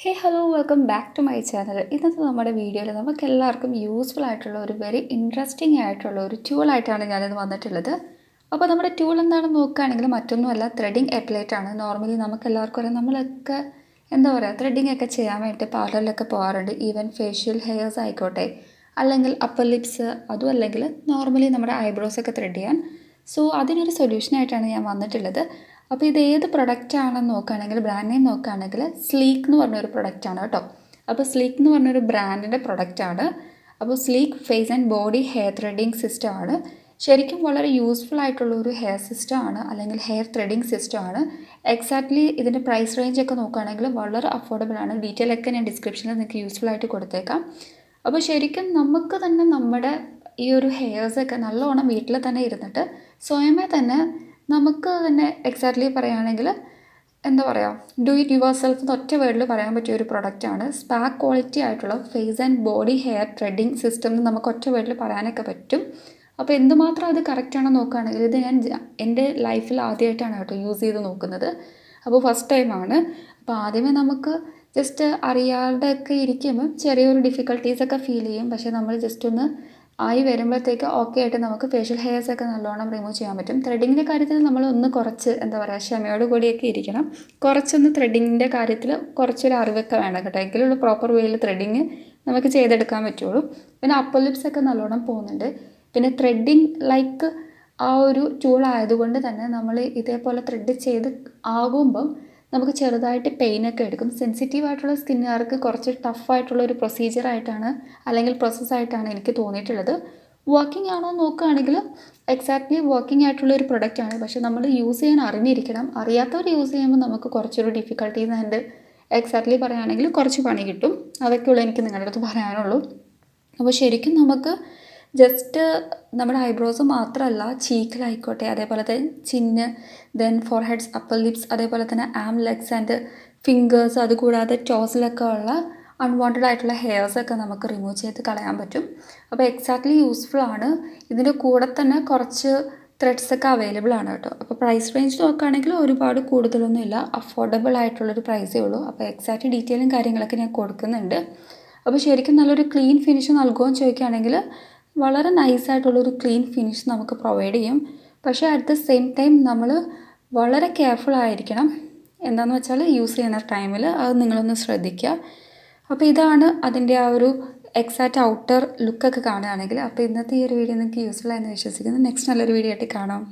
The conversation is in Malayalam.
Hey hello welcome back to my channel. ഇന്നത്തെ നമ്മുടെ വീഡിയോയിൽ നമുക്ക് എല്ലാവർക്കും യൂസ്ഫുൾ ആയിട്ടുള്ള ഒരു വെരി ഇൻട്രസ്റ്റിംഗ് ആയിട്ടുള്ള ഒരു ടൂളായിട്ടാണ് ഞാനിത് വന്നിട്ടുള്ളത്. അപ്പോൾ നമ്മുടെ ടൂൾ എന്താണെന്ന് നോക്കുകയാണെങ്കിൽ മറ്റൊന്നുമല്ല, ത്രെഡിങ് എപ്ലേറ്റ് ആണ്. നോർമലി നമുക്ക് എല്ലാവർക്കും അറിയാം, നമ്മളൊക്കെ എന്താ പറയുക, ത്രെഡിങ് ഒക്കെ ചെയ്യാൻ വേണ്ടിയിട്ട് പാർലറിലൊക്കെ പോകാറുണ്ട്. ഈവൻ ഫേഷ്യൽ ഹെയർസ് ആയിക്കോട്ടെ, അല്ലെങ്കിൽ അപ്പർ ലിപ്സ്, അതും അല്ലെങ്കിൽ നോർമലി നമ്മുടെ ഐബ്രോസ് ഒക്കെ ത്രെഡ് ചെയ്യാൻ. സോ അതിനൊരു സൊല്യൂഷനായിട്ടാണ് ഞാൻ വന്നിട്ടുള്ളത്. അപ്പോൾ ഇത് ഏത് പ്രൊഡക്റ്റ് ആണെന്ന് നോക്കുകയാണെങ്കിൽ, ബ്രാൻഡ് നെയിം നോക്കുകയാണെങ്കിൽ സ്ലീക്ക് എന്ന് പറഞ്ഞൊരു പ്രൊഡക്റ്റാണ് കേട്ടോ. അപ്പോൾ സ്ലീക്ക് എന്ന് പറഞ്ഞൊരു ബ്രാൻഡിൻ്റെ പ്രൊഡക്റ്റാണ്. അപ്പോൾ sleek face and body hair threading system ആണ്. ശരിക്കും വളരെ യൂസ്ഫുൾ ആയിട്ടുള്ള ഒരു ഹെയർ സിസ്റ്റം ആണ്, അല്ലെങ്കിൽ ഹെയർ ത്രെഡിങ് സിസ്റ്റം ആണ്. എക്സാക്ട്ലി ഇതിൻ്റെ പ്രൈസ് റേഞ്ച് ഒക്കെ നോക്കുകയാണെങ്കിൽ വളരെ അഫോർഡബിൾ ആണ്. ഡീറ്റെയിൽ ഒക്കെ ഞാൻ ഡിസ്ക്രിപ്ഷനിൽ നിങ്ങൾക്ക് യൂസ്ഫുൾ ആയിട്ട് കൊടുത്തേക്കാം. അപ്പോൾ ശരിക്കും നമുക്ക് തന്നെ നമ്മുടെ ഈ ഒരു ഹെയർസൊക്കെ നല്ലോണം വീട്ടിൽ തന്നെ ഇരുന്നിട്ട് സ്വയമേ തന്നെ നമുക്ക് തന്നെ എക്സാക്ട്ലി പറയുകയാണെങ്കിൽ എന്താ പറയുക, ഡു ഇറ്റ് യുവർ സെൽഫ് എന്ന് ഒറ്റ വേർഡിൽ പറയാൻ പറ്റിയ ഒരു പ്രൊഡക്റ്റാണ്. സ്പാക്ക് ക്വാളിറ്റി ആയിട്ടുള്ള face and body hair threading system എന്ന് നമുക്ക് ഒറ്റ വേർഡിൽ പറയാനൊക്കെ പറ്റും. അപ്പോൾ എന്തുമാത്രം അത് കറക്റ്റാണെന്ന് നോക്കുകയാണെങ്കിൽ, ഇത് ഞാൻ എൻ്റെ ലൈഫിൽ ആദ്യമായിട്ടാണ് കേട്ടോ യൂസ് ചെയ്ത് നോക്കുന്നത്. അപ്പോൾ ഫസ്റ്റ് ടൈമാണ്. അപ്പോൾ ആദ്യമേ നമുക്ക് ജസ്റ്റ് അറിയാതെ ഒക്കെ ഇരിക്കുമ്പം ചെറിയൊരു ഡിഫിക്കൽട്ടീസൊക്കെ ഫീൽ ചെയ്യും. പക്ഷേ നമ്മൾ ജസ്റ്റ് ഒന്ന് ആയി വരുമ്പോഴത്തേക്ക് ഓക്കെ ആയിട്ട് നമുക്ക് ഫേഷ്യൽ ഹെയർസൊക്കെ നല്ലോണം റിമൂവ് ചെയ്യാൻ പറ്റും. ത്രെഡിങ്ങിൻ്റെ കാര്യത്തിൽ നമ്മൾ ഒന്ന് കുറച്ച് എന്താ പറയുക, ക്ഷമയോട് കൂടിയൊക്കെ ഇരിക്കണം. കുറച്ചൊന്ന് ത്രെഡിങ്ങിൻ്റെ കാര്യത്തിൽ കുറച്ചൊരു അറിവൊക്കെ വേണം കേട്ടോ, എങ്കിലുള്ള പ്രോപ്പർ വേയിൽ ത്രെഡിങ് നമുക്ക് ചെയ്തെടുക്കാൻ പറ്റുള്ളൂ. പിന്നെ അപ്പർ ലിപ്സൊക്കെ നല്ലോണം പോകുന്നുണ്ട്. പിന്നെ ത്രെഡിങ് ലൈക്ക് ആ ഒരു ടൂൾ ആയതുകൊണ്ട് തന്നെ നമ്മൾ ഇതേപോലെ ത്രെഡ് ചെയ്ത് ആകുമ്പം നമുക്ക് ചെറുതായിട്ട് പെയിനൊക്കെ എടുക്കും. സെൻസിറ്റീവ് ആയിട്ടുള്ള സ്കിന്നുകാർക്ക് കുറച്ച് ടഫായിട്ടുള്ള ഒരു പ്രൊസീജിയറായിട്ടാണ് അല്ലെങ്കിൽ പ്രോസസ്സായിട്ടാണ് എനിക്ക് തോന്നിയിട്ടുള്ളത്. വർക്കിംഗ് ആണോ നോക്കുകയാണെങ്കിൽ എക്സാക്ട്ലി വർക്കിംഗ് ആയിട്ടുള്ള ഒരു പ്രൊഡക്റ്റാണ്. പക്ഷേ നമ്മൾ യൂസ് ചെയ്യാൻ അറിഞ്ഞിരിക്കണം. അറിയാത്തവർ യൂസ് ചെയ്യുമ്പോൾ നമുക്ക് കുറച്ചൊരു ഡിഫിക്കൽട്ടീസ് ആൻഡ് എക്സാക്ട്ലി പറയുകയാണെങ്കിൽ കുറച്ച് പണി കിട്ടും. അതൊക്കെയുള്ളൂ എനിക്ക് നിങ്ങളുടെ അടുത്ത് പറയാനുള്ളൂ. അപ്പോൾ ശരിക്കും നമുക്ക് ജസ്റ്റ് നമ്മുടെ ഐബ്രോസ് മാത്രമല്ല, ചീക്കിലായിക്കോട്ടെ, അതേപോലെ തന്നെ chin, then foreheads, upper lips, അതേപോലെ തന്നെ ആം, ലെഗ്സ് ആൻഡ് ഫിംഗേഴ്സ്, അതുകൂടാതെ ടോസിലൊക്കെ ഉള്ള അൺവാണ്ടഡ് ആയിട്ടുള്ള ഹെയർസൊക്കെ നമുക്ക് റിമൂവ് ചെയ്ത് കളയാൻ പറ്റും. അപ്പോൾ എക്സാക്ട്ലി യൂസ്ഫുൾ ആണ്. ഇതിൻ്റെ കൂടെ തന്നെ കുറച്ച് ത്രെഡ്സൊക്കെ അവൈലബിൾ ആണ് കേട്ടോ. അപ്പോൾ പ്രൈസ് റേഞ്ച് നോക്കുകയാണെങ്കിൽ ഒരുപാട് കൂടുതലൊന്നുമില്ല, അഫോർഡബിൾ ആയിട്ടുള്ളൊരു പ്രൈസേ ഉള്ളൂ. അപ്പോൾ എക്സാക്റ്റ് ഡീറ്റെയിലും കാര്യങ്ങളൊക്കെ ഞാൻ കൊടുക്കുന്നുണ്ട്. അപ്പോൾ ശരിക്കും നല്ലൊരു ക്ലീൻ ഫിനിഷ് നൽകുമെന്ന് ചോദിക്കുകയാണെങ്കിൽ വളരെ നൈസായിട്ടുള്ളൊരു ക്ലീൻ ഫിനിഷ് നമുക്ക് പ്രൊവൈഡ് ചെയ്യും. പക്ഷേ അറ്റ് ദ സെയിം ടൈം നമ്മൾ വളരെ കെയർഫുൾ ആയിരിക്കണം. എന്താണെന്ന് വെച്ചാൽ യൂസ് ചെയ്യുന്ന ടൈമിൽ അത് നിങ്ങളൊന്ന് ശ്രദ്ധിക്കുക. അപ്പോൾ ഇതാണ് അതിൻ്റെ ആ ഒരു എക്സാക്റ്റ് ഔട്ടർ ലുക്കൊക്കെ കാണുകയാണെങ്കിൽ. അപ്പോൾ ഇന്നത്തെ ഈ ഒരു വീഡിയോ നിങ്ങൾക്ക് യൂസ്ഫുൾ ആയെന്ന് വിശ്വസിക്കുന്നു. നെക്സ്റ്റ് നല്ലൊരു വീഡിയോ ആയിട്ട് കാണാം.